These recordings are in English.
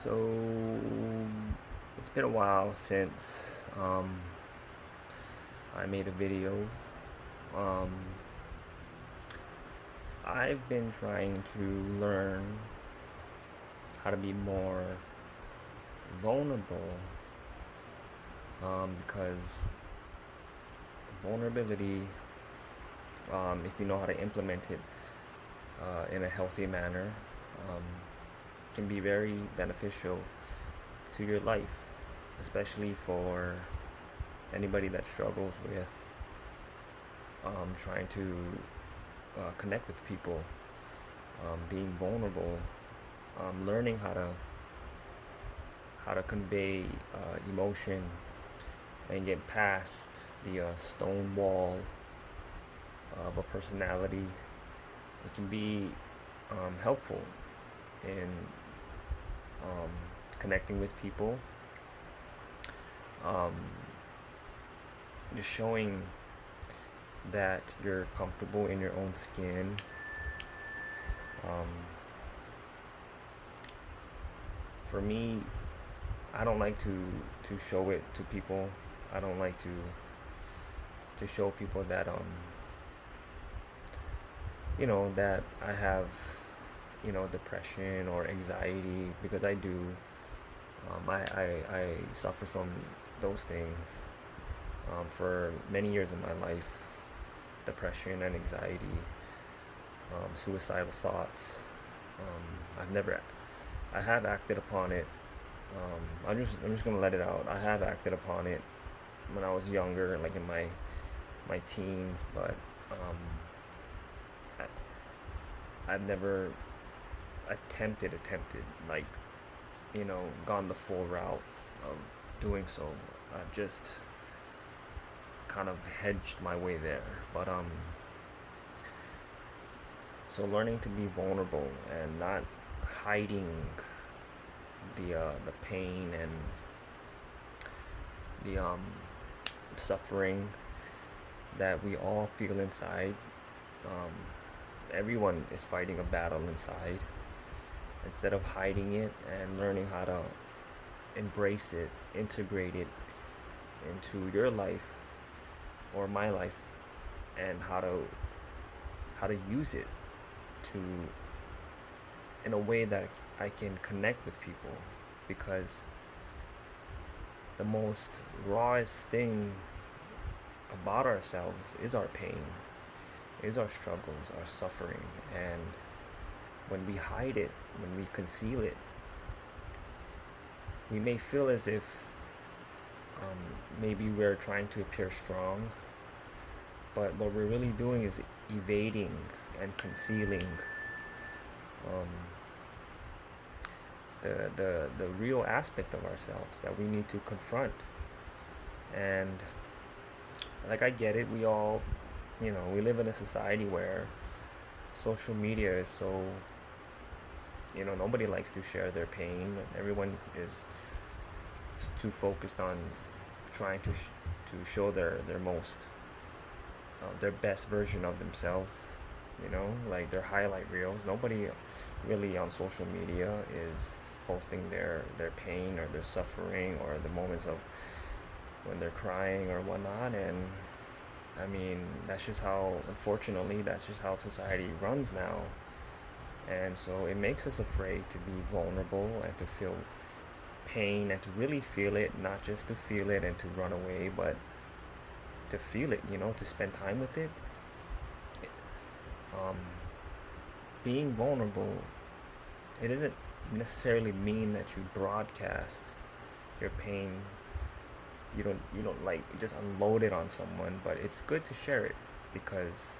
So it's been a while since um, I made a video. Um, I've been trying to learn how to be more vulnerable because vulnerability, if you know how to implement it in a healthy manner, um, can be very beneficial to your life, especially for anybody that struggles with trying to connect with people, being vulnerable, learning how to convey emotion and get past the stone wall of a personality. It can be helpful in um, connecting with people, um, just showing that you're comfortable in your own skin. Um, for me, I don't like to show it to people. I don't like to show people that that I have depression or anxiety, because I do. I suffer from those things for many years in my life: depression and anxiety, suicidal thoughts. I have acted upon it. I'm just gonna let it out. I have acted upon it when I was younger, like in my teens, but I've never attempted, like, gone the full route of doing so. I've just kind of hedged my way there. But so learning to be vulnerable and not hiding the pain and the suffering that we all feel inside. Um, Everyone is fighting a battle inside. Instead of hiding it and learning how to embrace it, integrate it into your life or my life, and how to use it to in a way that I can connect with people, because the most rawest thing about ourselves is our pain, is our struggles, our suffering. And when we hide it, when we conceal it, we may feel as if um, maybe we're trying to appear strong, but what we're really doing is evading and concealing um, the real aspect of ourselves that we need to confront. And like, I get it. We all, we live in a society where social media is so, nobody likes to share their pain. Everyone is too focused on trying to show their most their best version of themselves, like their highlight reels. Nobody really on social media is posting their pain or their suffering or the moments of when they're crying or whatnot. And I mean, unfortunately, that's just how society runs now. And so it makes us afraid to be vulnerable and to feel pain and to really feel it, not just to feel it and to run away, but to feel it, to spend time with it. Um, Being vulnerable, it doesn't necessarily mean that you broadcast your pain. You don't like just unload it on someone, but it's good to share it, because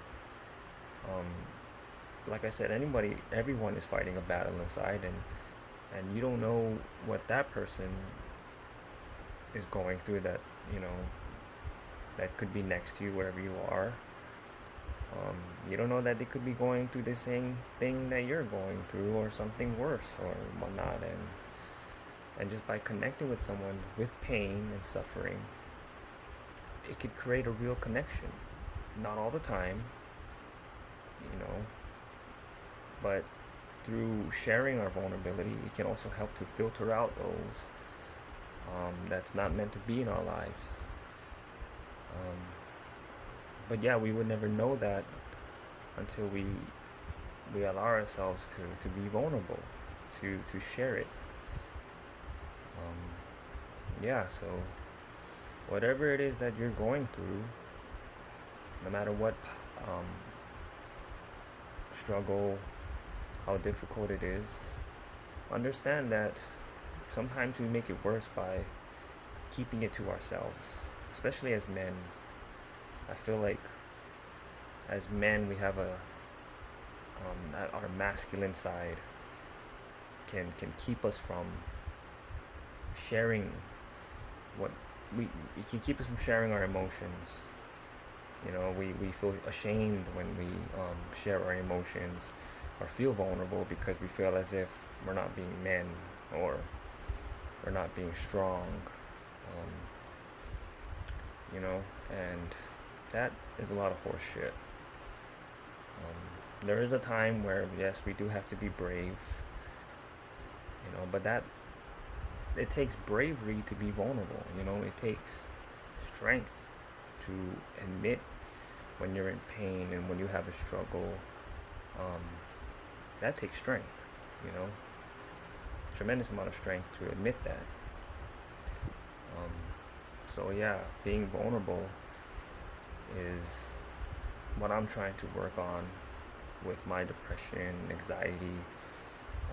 um, like I said, everyone is fighting a battle inside, and you don't know what that person is going through, you know that could be next to you wherever you are. You don't know that they could be going through the same thing that you're going through, or something worse, or whatnot. And just by connecting with someone with pain and suffering, it could create a real connection. Not all the time, you know, but through sharing our vulnerability, it can also help to filter out those that's not meant to be in our lives. Um, but yeah, we would never know that until we allow ourselves to be vulnerable, to share it. Yeah, so whatever it is that you're going through, no matter what um, struggle, how difficult it is, understand that sometimes we make it worse by keeping it to ourselves, especially as men. I feel like as men we have that our masculine side can keep us from sharing what we it can keep us from sharing our emotions. We feel ashamed when we share our emotions or feel vulnerable because we feel as if we're not being men or we're not being strong. Um, and that is a lot of horse shit. There is a time where yes, we do have to be brave, but that it takes bravery to be vulnerable. It takes strength to admit when you're in pain and when you have a struggle. Um, that takes strength, you know, tremendous amount of strength to admit that. Um, so yeah, being vulnerable is what I'm trying to work on with my depression, anxiety.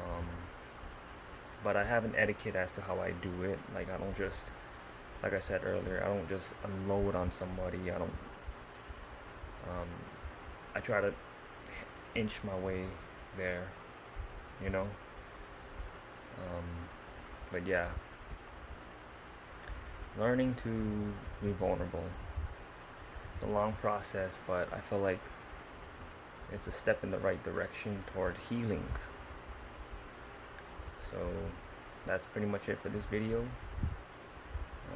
Um, but I have an etiquette as to how I do it. Like I don't just, like I said earlier, I don't just unload on somebody. I don't. Um, I try to inch my way there, you know. Um, but yeah, learning to be vulnerable. It's a long process, but I feel like it's a step in the right direction toward healing. So that's pretty much it for this video.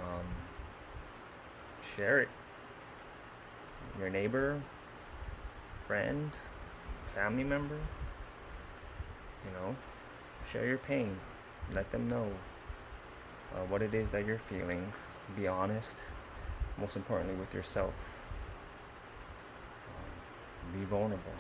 Um, Share it. Your neighbor, friend, family member, share your pain. Let them know what it is that you're feeling. Be honest. Most importantly, with yourself. Be vulnerable.